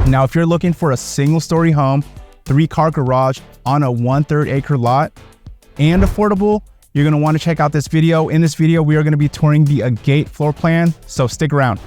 Now, if you're looking for a single story home, 3-car garage on a 1/3 acre lot and affordable, you're going to want to check out this video. In this video, we are going to be touring the Agate floor plan, so stick around.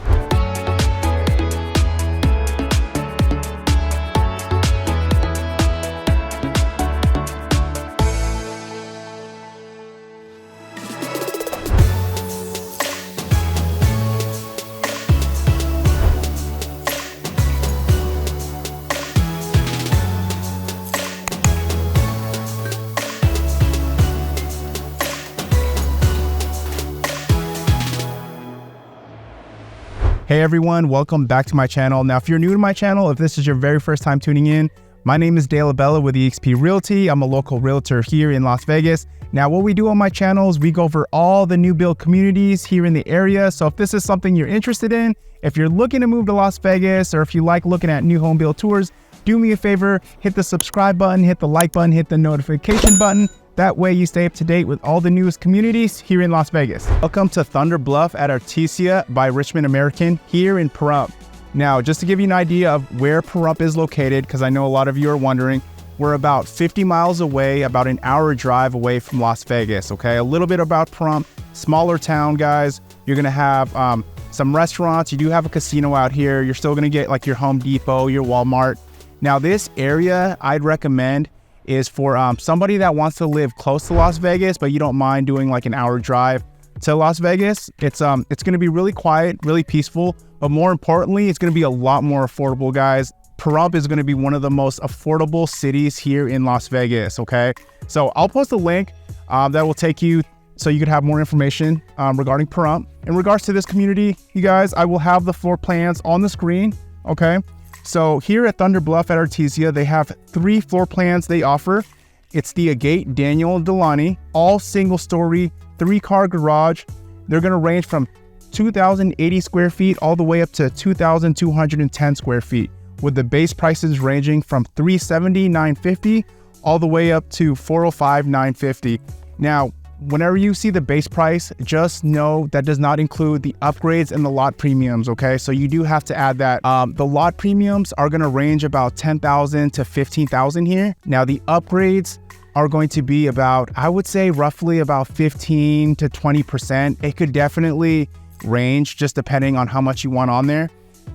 Hey everyone, welcome back to my channel. Now, if you're new to my channel, if this is your very first time tuning in, my name is Dale Abella with eXp Realty. I'm a local realtor here in Las Vegas. Now, what we do on my channel is we go over all the new build communities here in the area. So if this is something you're interested in, if you're looking to move to Las Vegas, or if you like looking at new home build tours, do me a favor, hit the subscribe button, hit the like button, hit the notification button. That way you stay up to date with all the newest communities here in Las Vegas. Welcome to Thunder Bluff at Artesia by Richmond American here in Pahrump. Now, just to give you an idea of where Pahrump is located, because I know a lot of you are wondering, we're about 50 miles away, about an hour drive away from Las Vegas, okay? A little bit about Pahrump, smaller town, guys. You're gonna have some restaurants. You do have a casino out here. You're still gonna get like your Home Depot, your Walmart. Now, this area I'd recommend is for somebody that wants to live close to Las Vegas, but you don't mind doing like an hour drive to Las Vegas. It's going to be really quiet, really peaceful, but more importantly, it's going to be a lot more affordable, guys. Pahrump is going to be one of the most affordable cities here in Las Vegas, okay? So I'll post a link that will take you so you can have more information regarding Pahrump. In regards to this community, you guys, I will have the floor plans on the screen, okay? So here at Thunder Bluff at Artesia, they have 3 floor plans they offer. It's the Agate Daniel Delani, all single story, 3-car garage. They're gonna range from 2,080 square feet all the way up to 2,210 square feet, with the base prices ranging from $370,950 all the way up to $405,950. Now, whenever you see the base price, just know that does not include the upgrades and the lot premiums, okay? So you do have to add that. The lot premiums are gonna range about $10,000 to $15,000 here. Now, the upgrades are going to be about, I would say roughly about 15 to 20%. It could definitely range just depending on how much you want on there.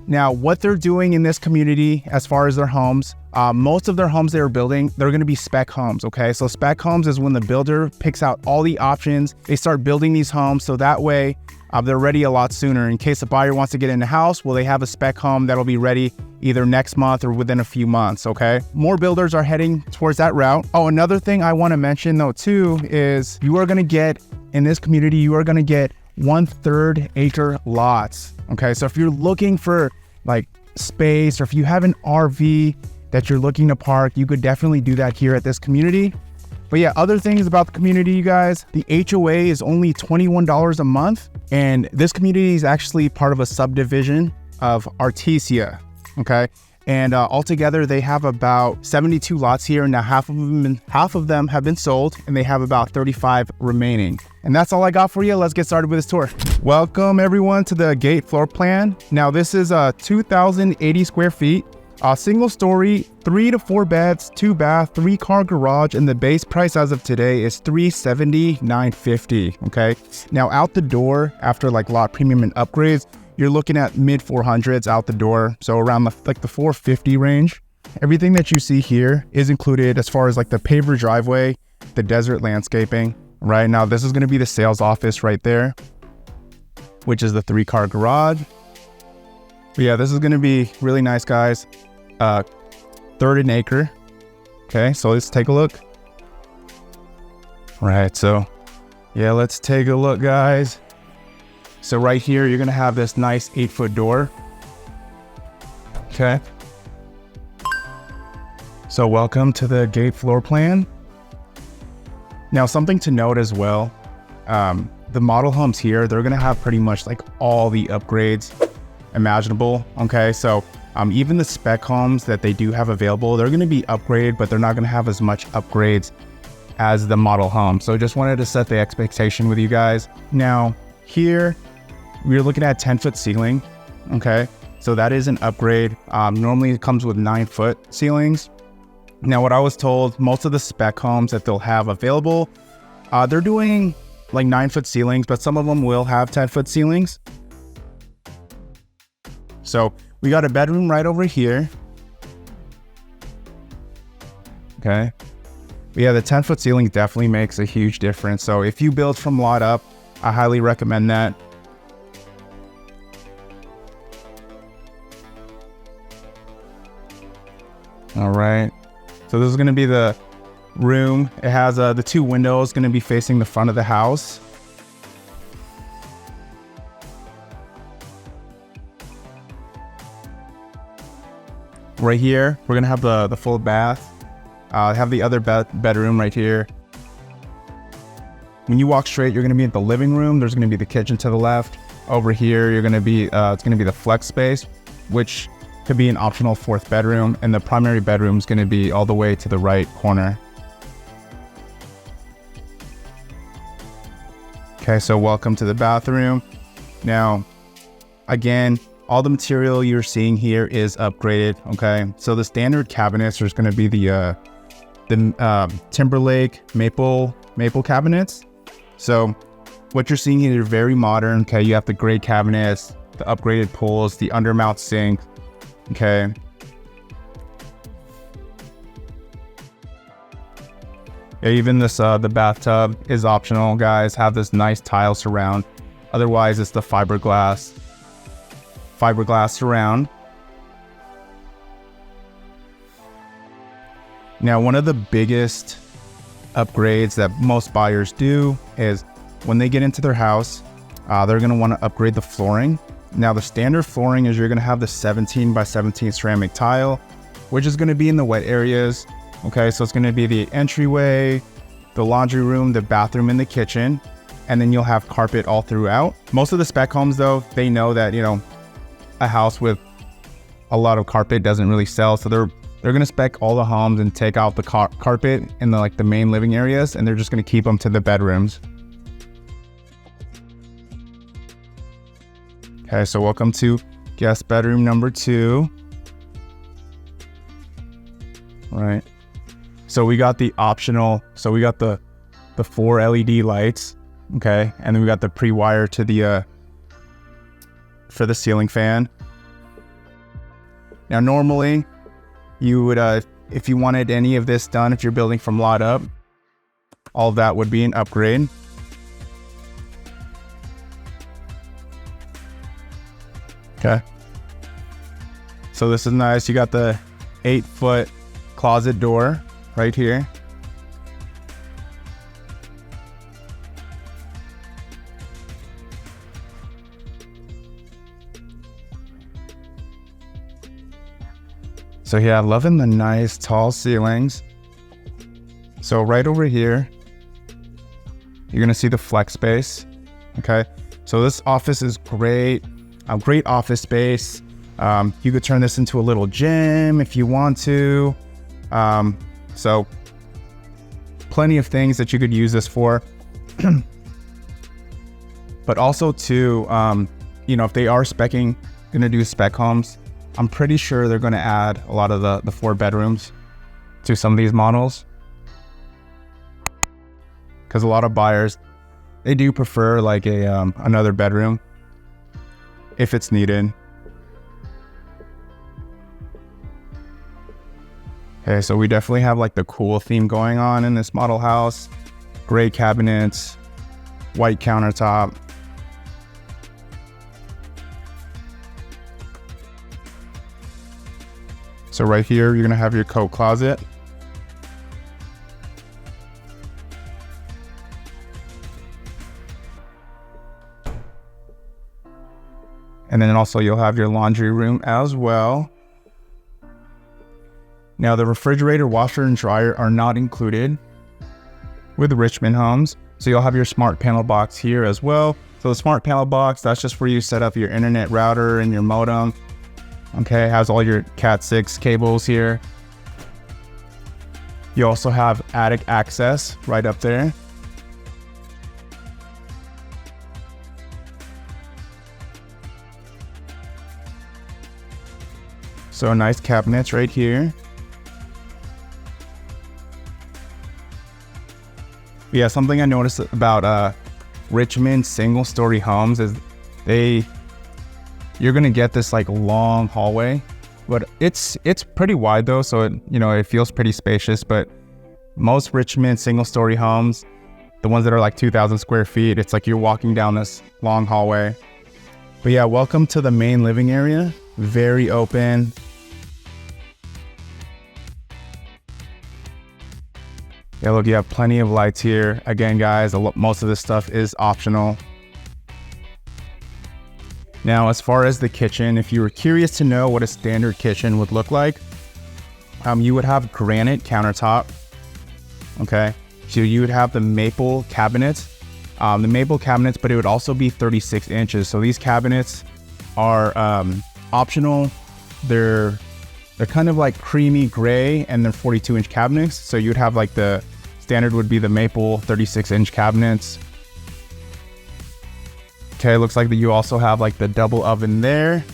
Now, what they're doing in this community as far as their homes, most of their homes they're building, they're going to be spec homes, okay? So spec homes is when the builder picks out all the options. They start building these homes so that way they're ready a lot sooner. In case a buyer wants to get in the house, well, they have a spec home that'll be ready either next month or within a few months, okay? More builders are heading towards that route. Oh, another thing I want to mention though too is you are going to get, in this community, you are going to get 1/3 acre lots, okay? So if you're looking for like space, or if you have an RV that you're looking to park, you could definitely do that here at this community. But yeah, other things about the community, you guys, the HOA is only $21 a month, and this community is actually part of a subdivision of Artesia, okay? And altogether, they have about 72 lots here. Now, half of them have been sold, and they have about 35 remaining. And that's all I got for you. Let's get started with this tour. Welcome everyone to the Agate floor plan. Now, this is 2,080 square feet, single story, 3 to 4 beds, 2 bath, 3-car garage, and the base price as of today is $370,950. Okay. Now, out the door, after like lot premium and upgrades, you're looking at mid 400s out the door, so around the 450 range. Everything that you see here is included as far as like the paver driveway, the desert landscaping. Right now, this is going to be the sales office right there, which is the 3-car garage. But yeah, this is going to be really nice, guys. 1/3 an acre. Okay, so let's take a look. Right, so yeah, let's take a look, guys. So right here, you're going to have this nice 8-foot door. Okay. So welcome to the Agate floor plan. Now, something to note as well, the model homes here, they're going to have pretty much like all the upgrades imaginable. Okay, so even the spec homes that they do have available, they're going to be upgraded, but they're not going to have as much upgrades as the model home. So just wanted to set the expectation with you guys. Now, here we're looking at 10-foot ceiling. Okay, So that is an upgrade. Normally it comes with 9-foot ceilings. Now, what I was told, most of the spec homes that they'll have available, they're doing like 9-foot ceilings, but some of them will have 10-foot ceilings. So we got a bedroom right over here. Okay. But yeah, the 10-foot ceiling definitely makes a huge difference. So if you build from lot up, I highly recommend that. All right. So this is going to be the room. It has the 2 windows going to be facing the front of the house. Right here, we're going to have the full bath. Have the other bedroom right here. When you walk straight, you're going to be at the living room. There's going to be the kitchen to the left. Over here, you're going to be it's going to be the Flexspace, which could be an optional 4th bedroom, and the primary bedroom is going to be all the way to the right corner. Okay, so welcome to the bathroom. Now, again, all the material you're seeing here is upgraded. Okay, so the standard cabinets are going to be the Timberlake maple cabinets. So what you're seeing here is very modern. Okay, you have the gray cabinets, the upgraded pools, the undermount sink. Okay. Yeah, even this the bathtub is optional, guys. Have this nice tile surround. Otherwise, it's the fiberglass surround. Now, one of the biggest upgrades that most buyers do is when they get into their house, they're going to want to upgrade the flooring. Now, the standard flooring is you're going to have the 17 by 17 ceramic tile, which is going to be in the wet areas. Okay, so it's going to be the entryway, the laundry room, the bathroom, and the kitchen, and then you'll have carpet all throughout. Most of the spec homes, though, they know that, you know, a house with a lot of carpet doesn't really sell, so they're going to spec all the homes and take out the carpet in the main living areas, and they're just going to keep them to the bedrooms. Okay, so welcome to guest bedroom number 2. All right. So we got the optional, so we got the 4 LED lights, okay? And then we got the pre-wire to the, for the ceiling fan. Now, normally you would, if you wanted any of this done, if you're building from lot up, all of that would be an upgrade. Okay. So this is nice. You got the 8-foot closet door right here. So yeah, loving the nice tall ceilings. So right over here, you're gonna see the Flexspace. Okay, so this office is great. A great office space. You could turn this into a little gym if you want to. So plenty of things that you could use this for. But also too, you know, if they are gonna do spec homes, I'm pretty sure they're gonna add a lot of the 4 bedrooms to some of these models. Because a lot of buyers, they do prefer like another bedroom if it's needed. Okay, so we definitely have like the cool theme going on in this model house. Gray cabinets, white countertop. So right here, you're gonna have your coat closet. And then also you'll have your laundry room as well. Now the refrigerator, washer, and dryer are not included with Richmond Homes. So you'll have your smart panel box here as well. So the smart panel box, that's just where you set up your internet router and your modem. Okay, it has all your Cat 6 cables here. You also have attic access right up there. So nice cabinets right here. Yeah, something I noticed about Richmond single-story homes is you're gonna get this like long hallway, but it's pretty wide though, so it feels pretty spacious. But most Richmond single-story homes, the ones that are like 2,000 square feet, it's like you're walking down this long hallway. But yeah, welcome to the main living area. Very open. Yeah, look, you have plenty of lights here. Again, guys, most of this stuff is optional. Now, as far as the kitchen, if you were curious to know what a standard kitchen would look like, you would have granite countertop. Okay, so you would have the maple cabinets. But it would also be 36 inches. So these cabinets are optional. They're kind of like creamy gray, and they're 42-inch cabinets. So you'd have like the standard would be the maple 36-inch cabinets. Okay, looks like that you also have like the double oven there.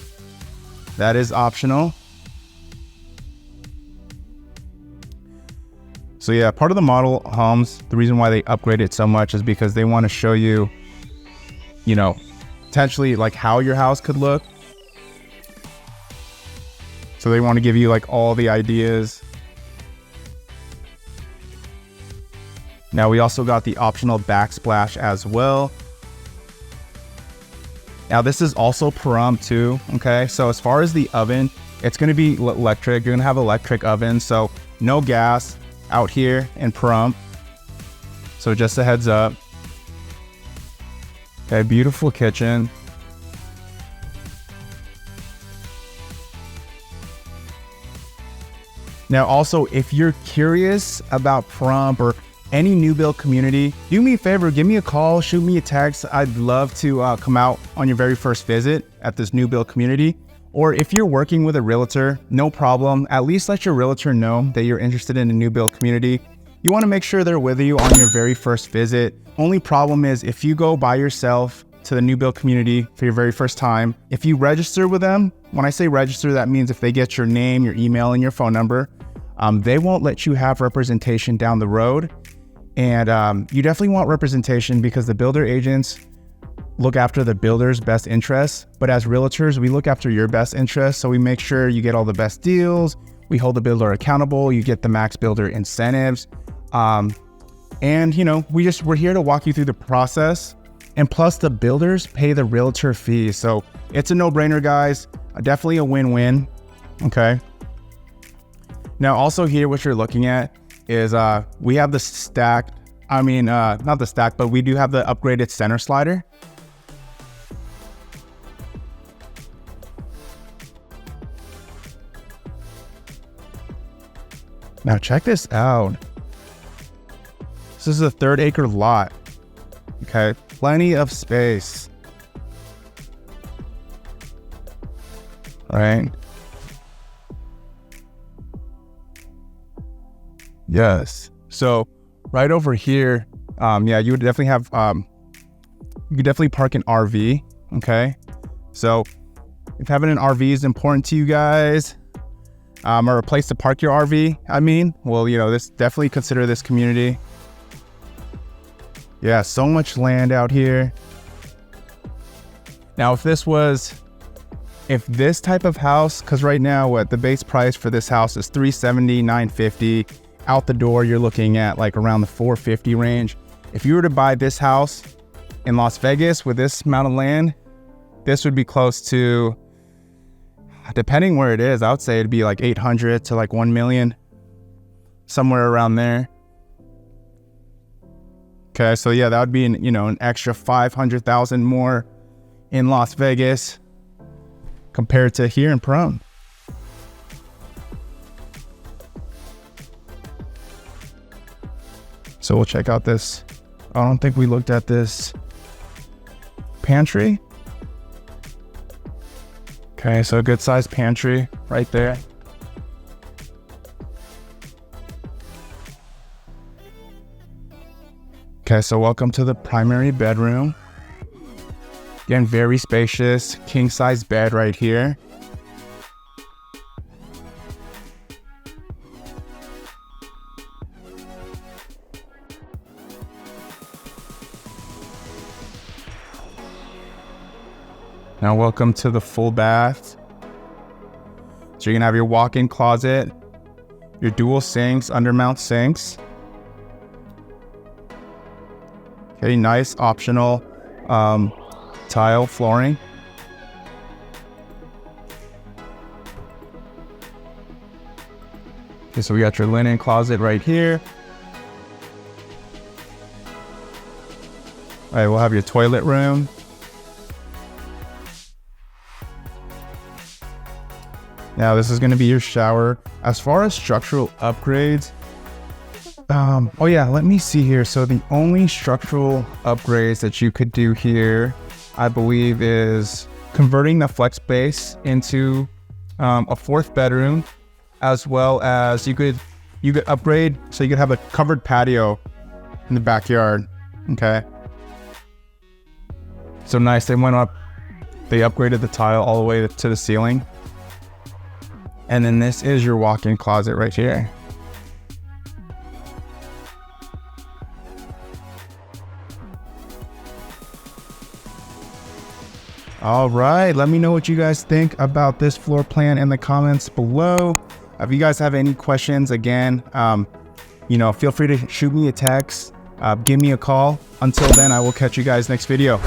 That is optional. So yeah, part of the model homes, the reason why they upgrade it so much is because they want to show you, potentially like how your house could look. So they want to give you like all the ideas. Now we also got the optional backsplash as well. Now this is also Pahrump too, okay? So as far as the oven, it's gonna be electric. You're gonna have electric oven, so no gas out here in Pahrump. So just a heads up. Okay, beautiful kitchen. Now also, if you're curious about Pahrump or any new build community, do me a favor, give me a call, shoot me a text. I'd love to come out on your very first visit at this new build community. Or if you're working with a realtor, no problem. At least let your realtor know that you're interested in a new build community. You want to make sure they're with you on your very first visit. Only problem is if you go by yourself to the new build community for your very first time, if you register with them, when I say register, that means if they get your name, your email, and your phone number, they won't let you have representation down the road. And you definitely want representation because the builder agents look after the builder's best interests. But as realtors, we look after your best interests. So we make sure you get all the best deals. We hold the builder accountable. You get the max builder incentives. And we're here to walk you through the process. And plus the builders pay the realtor fee. So it's a no-brainer, guys. Definitely a win-win. Okay. Now also here, what you're looking at is we have the stacked, not the stack, but we do have the upgraded center slider. Now check this out. This is a 3-acre lot. Okay, plenty of space. All right. Yes. So right over here, you would definitely have, you could definitely park an RV. Okay. So if having an RV is important to you guys, or a place to park your RV, this definitely consider this community. Yeah, so much land out here. Now, if this type of house, because right now the base price for this house is $370,000, $950,000. Out the door, you're looking at like around the $450,000 range. If you were to buy this house in Las Vegas with this amount of land, this would be close to, depending where it is, I would say it'd be like 800 to like 1 million, somewhere around there. Okay, so yeah, that would be an extra 500,000 more in Las Vegas compared to here in Pahrump. So we'll check out this. I don't think we looked at this pantry. Okay, so a good sized pantry right there. Okay, so welcome to the primary bedroom. Again, very spacious, king size bed right here. Now welcome to the full bath. So you're gonna have your walk-in closet, your dual sinks, undermount sinks. Okay, nice optional tile flooring. Okay, so we got your linen closet right here. All right, we'll have your toilet room. Now this is gonna be your shower. As far as structural upgrades, oh yeah, let me see here. So the only structural upgrades that you could do here, I believe, is converting the Flexspace into a 4th bedroom, as well as you could upgrade so you could have a covered patio in the backyard. Okay. So nice. They upgraded the tile all the way to the ceiling. And then this is your walk-in closet right here. All right, let me know what you guys think about this floor plan in the comments below. If you guys have any questions, again, feel free to shoot me a text, give me a call. Until then, I will catch you guys next video.